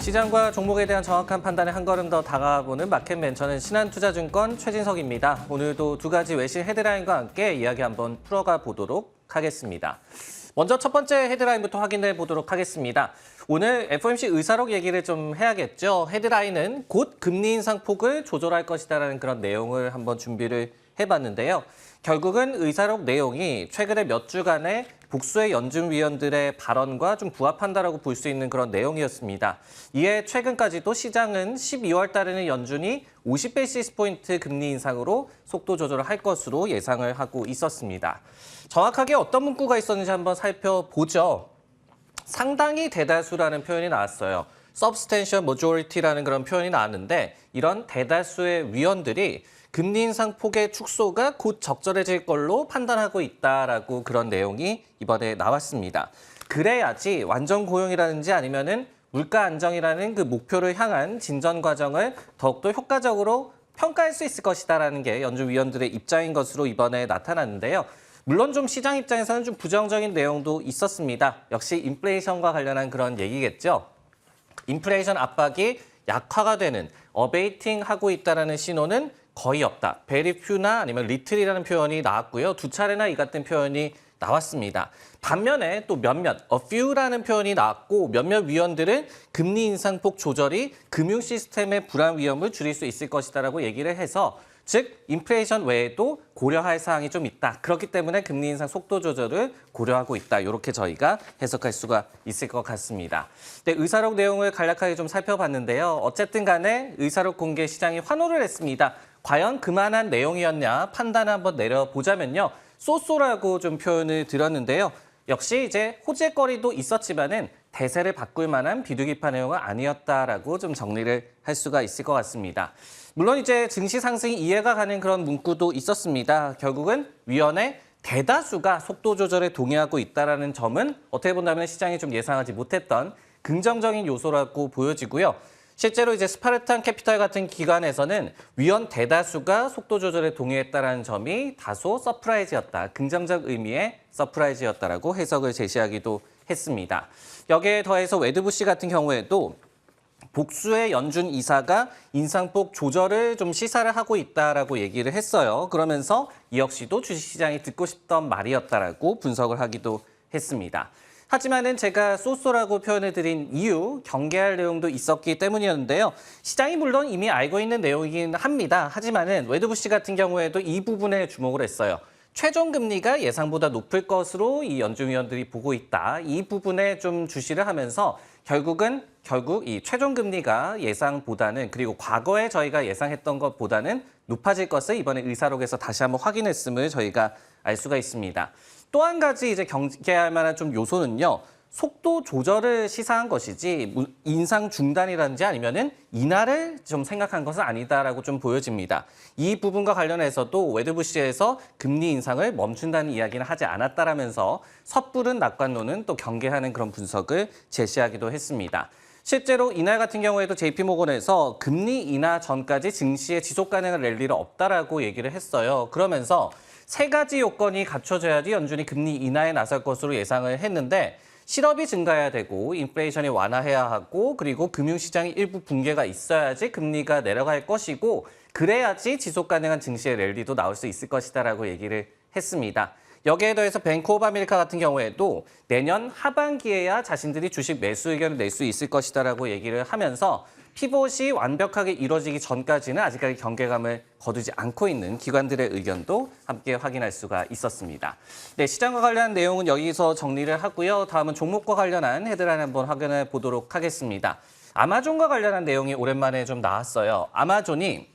시장과 종목에 대한 정확한 판단에 한 걸음 더 다가가보는 마켓맨. 저는 신한투자증권 최진석입니다. 오늘도 두 가지 외신 헤드라인과 함께 이야기 한번 풀어가 보도록 하겠습니다. 먼저 첫 번째 헤드라인부터 확인해 보도록 하겠습니다. 오늘 FOMC 의사록 얘기를 좀 해야겠죠. 헤드라인은 곧 금리 인상 폭을 조절할 것이다라는 그런 내용을 한번 준비를 해봤는데요. 결국은 의사록 내용이 최근에 몇 주간의 복수의 연준위원들의 발언과 좀 부합한다라고 볼 수 있는 그런 내용이었습니다. 이에 최근까지도 시장은 12월 달에는 연준이 50베이시스 포인트 금리 인상으로 속도 조절을 할 것으로 예상을 하고 있었습니다. 정확하게 어떤 문구가 있었는지 한번 살펴보죠. 상당히 대다수라는 표현이 나왔어요. substantial majority라는 그런 표현이 나왔는데 이런 대다수의 위원들이 금리 인상 폭의 축소가 곧 적절해질 걸로 판단하고 있다라고 그런 내용이 이번에 나왔습니다. 그래야지 완전 고용이라든지 아니면은 물가 안정이라는 그 목표를 향한 진전 과정을 더욱더 효과적으로 평가할 수 있을 것이다라는 게 연준 위원들의 입장인 것으로 이번에 나타났는데요. 물론 좀 시장 입장에서는 좀 부정적인 내용도 있었습니다. 역시 인플레이션과 관련한 그런 얘기겠죠. 인플레이션 압박이 약화가 되는, 어베이팅 하고 있다는 신호는 거의 없다. very few나 아니면 little이라는 표현이 나왔고요. 두 차례나 이 같은 표현이 나왔습니다. 반면에 또 몇몇, a few라는 표현이 나왔고 몇몇 위원들은 금리 인상폭 조절이 금융 시스템의 불안 위험을 줄일 수 있을 것이다라고 얘기를 해서 즉 인플레이션 외에도 고려할 사항이 좀 있다. 그렇기 때문에 금리 인상 속도 조절을 고려하고 있다. 이렇게 저희가 해석할 수가 있을 것 같습니다. 네, 의사록 내용을 간략하게 좀 살펴봤는데요. 어쨌든 간에 의사록 공개 시장이 환호를 했습니다. 과연 그만한 내용이었냐 판단을 한번 내려보자면요. 쏘쏘라고 좀 표현을 드렸는데요. 역시 이제 호재거리도 있었지만은 대세를 바꿀 만한 비둘기파 내용은 아니었다라고 좀 정리를 할 수가 있을 것 같습니다. 물론 이제 증시 상승이 이해가 가는 그런 문구도 있었습니다. 결국은 위원회 대다수가 속도 조절에 동의하고 있다는 점은 어떻게 본다면 시장이 좀 예상하지 못했던 긍정적인 요소라고 보여지고요. 실제로 이제 스파르탄 캐피탈 같은 기관에서는 위원 대다수가 속도 조절에 동의했다는 점이 다소 서프라이즈였다. 긍정적 의미의 서프라이즈였다라고 해석을 제시하기도 했습니다. 여기에 더해서 웨드부시 같은 경우에도 복수의 연준 이사가 인상폭 조절을 좀 시사를 하고 있다라고 얘기를 했어요. 그러면서 이 역시도 주식시장이 듣고 싶던 말이었다라고 분석을 하기도 했습니다. 하지만은 제가 쏘쏘라고 표현을 드린 이유, 경계할 내용도 있었기 때문이었는데요. 시장이 물론 이미 알고 있는 내용이긴 합니다. 하지만은 웨드부시 같은 경우에도 이 부분에 주목을 했어요. 최종 금리가 예상보다 높을 것으로 이 연준위원들이 보고 있다. 이 부분에 좀 주시를 하면서 결국 이 최종 금리가 예상보다는 그리고 과거에 저희가 예상했던 것보다는 높아질 것을 이번에 의사록에서 다시 한번 확인했음을 저희가 알 수가 있습니다. 또 한 가지 이제 경계할 만한 좀 요소는요. 속도 조절을 시사한 것이지 인상 중단이라든지 아니면은 인하를 좀 생각한 것은 아니다라고 좀 보여집니다. 이 부분과 관련해서도 웨드부시에서 금리 인상을 멈춘다는 이야기는 하지 않았다라면서 섣부른 낙관론은 또 경계하는 그런 분석을 제시하기도 했습니다. 실제로 이날 같은 경우에도 JP모건에서 금리 인하 전까지 증시에 지속 가능한 랠리는 없다라고 얘기를 했어요. 그러면서 세 가지 요건이 갖춰져야지 연준이 금리 인하에 나설 것으로 예상을 했는데 실업이 증가해야 되고 인플레이션이 완화해야 하고 그리고 금융시장이 일부 붕괴가 있어야지 금리가 내려갈 것이고 그래야지 지속 가능한 증시의 랠리도 나올 수 있을 것이다라고 얘기를 했습니다. 여기에 더해서 뱅크 오브 아메리카 같은 경우에도 내년 하반기에야 자신들이 주식 매수 의견을 낼 수 있을 것이다라고 얘기를 하면서 피봇이 완벽하게 이루어지기 전까지는 아직까지 경계감을 거두지 않고 있는 기관들의 의견도 함께 확인할 수가 있었습니다. 네, 시장과 관련한 내용은 여기서 정리를 하고요. 다음은 종목과 관련한 헤드라인 한번 확인해 보도록 하겠습니다. 아마존과 관련한 내용이 오랜만에 좀 나왔어요. 아마존이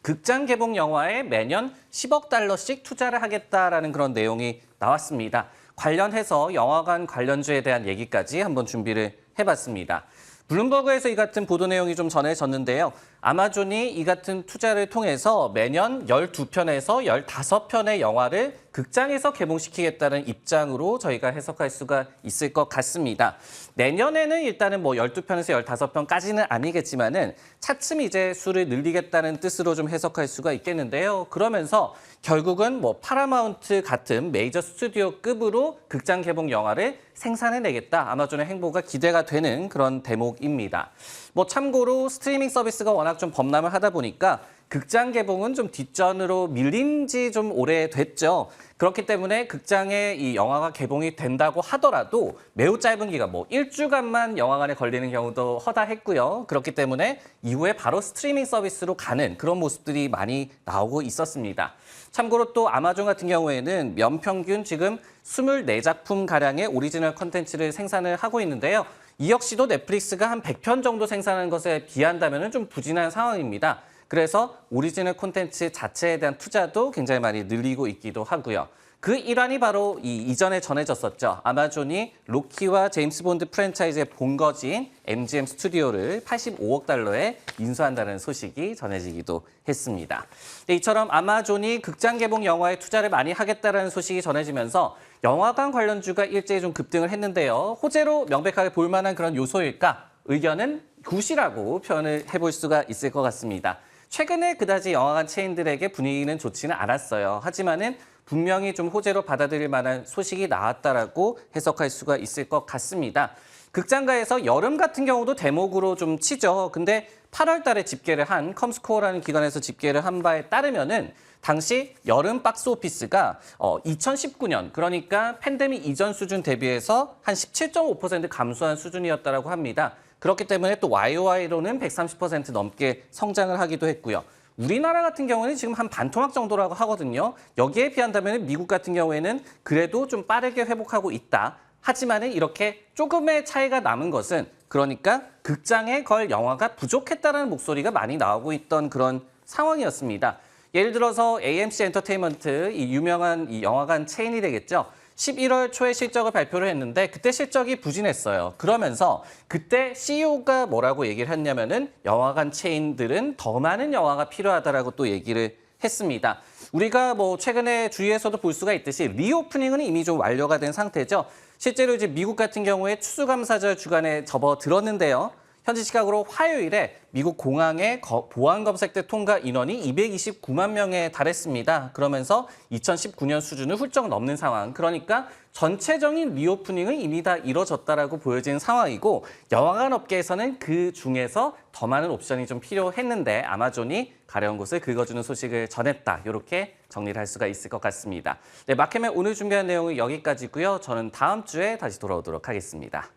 극장 개봉 영화에 매년 10억 달러씩 투자를 하겠다라는 그런 내용이 나왔습니다. 관련해서 영화관 관련주에 대한 얘기까지 한번 준비를 해봤습니다. 블룸버그에서 이 같은 보도 내용이 좀 전해졌는데요. 아마존이 이 같은 투자를 통해서 매년 12편에서 15편의 영화를 극장에서 개봉시키겠다는 입장으로 저희가 해석할 수가 있을 것 같습니다. 내년에는 일단은 뭐 12편에서 15편까지는 아니겠지만은 차츰 이제 수를 늘리겠다는 뜻으로 좀 해석할 수가 있겠는데요. 그러면서 결국은 뭐 파라마운트 같은 메이저 스튜디오급으로 극장 개봉 영화를 생산해내겠다. 아마존의 행보가 기대가 되는 그런 대목입니다. 뭐 참고로 스트리밍 서비스가 워낙 좀 범람을 하다 보니까 극장 개봉은 좀 뒷전으로 밀린 지 좀 오래됐죠. 그렇기 때문에 극장에 이 영화가 개봉이 된다고 하더라도 매우 짧은 기간, 뭐 1주간만 영화관에 걸리는 경우도 허다했고요. 그렇기 때문에 이후에 바로 스트리밍 서비스로 가는 그런 모습들이 많이 나오고 있었습니다. 참고로 또 아마존 같은 경우에는 연평균 지금 24작품가량의 오리지널 컨텐츠를 생산을 하고 있는데요. 이 역시도 넷플릭스가 한 100편 정도 생산하는 것에 비한다면 좀 부진한 상황입니다. 그래서 오리지널 콘텐츠 자체에 대한 투자도 굉장히 많이 늘리고 있기도 하고요. 그 일환이 바로 이전에 전해졌었죠. 아마존이 로키와 제임스 본드 프랜차이즈의 본거지인 MGM 스튜디오를 85억 달러에 인수한다는 소식이 전해지기도 했습니다. 이처럼 아마존이 극장 개봉 영화에 투자를 많이 하겠다는 소식이 전해지면서 영화관 관련주가 일제히 좀 급등을 했는데요. 호재로 명백하게 볼 만한 그런 요소일까? 의견은 굿이라고 표현을 해볼 수가 있을 것 같습니다. 최근에 그다지 영화관 체인들에게 분위기는 좋지는 않았어요. 하지만은 분명히 좀 호재로 받아들일 만한 소식이 나왔다라고 해석할 수가 있을 것 같습니다. 극장가에서 여름 같은 경우도 대목으로 좀 치죠. 근데 8월 달에 집계를 한 컴스코어라는 기관에서 집계를 한 바에 따르면은 당시 여름 박스 오피스가 2019년 그러니까 팬데믹 이전 수준 대비해서 한 17.5% 감소한 수준이었다고 합니다. 그렇기 때문에 또 YOY로는 130% 넘게 성장을 하기도 했고요. 우리나라 같은 경우는 지금 한 반토막 정도라고 하거든요. 여기에 비한다면 미국 같은 경우에는 그래도 좀 빠르게 회복하고 있다. 하지만은 이렇게 조금의 차이가 남은 것은 그러니까 극장에 걸 영화가 부족했다는 목소리가 많이 나오고 있던 그런 상황이었습니다. 예를 들어서 AMC 엔터테인먼트, 이 유명한 이 영화관 체인이 되겠죠. 11월 초에 실적을 발표를 했는데 그때 실적이 부진했어요. 그러면서 그때 CEO가 뭐라고 얘기를 했냐면은 영화관 체인들은 더 많은 영화가 필요하다라고 또 얘기를 했습니다. 우리가 뭐 최근에 주위에서도 볼 수가 있듯이 리오프닝은 이미 좀 완료가 된 상태죠. 실제로 이제 미국 같은 경우에 추수감사절 주간에 접어들었는데요. 현지 시각으로 화요일에 미국 공항의 보안 검색대 통과 인원이 229만 명에 달했습니다. 그러면서 2019년 수준을 훌쩍 넘는 상황. 그러니까 전체적인 리오프닝은 이미 다 이뤄졌다라고 보여지는 상황이고 영화관 업계에서는 그 중에서 더 많은 옵션이 좀 필요했는데 아마존이 가려운 곳을 긁어주는 소식을 전했다. 이렇게 정리를 할 수가 있을 것 같습니다. 네, 마켓맨 오늘 준비한 내용은 여기까지고요. 저는 다음 주에 다시 돌아오도록 하겠습니다.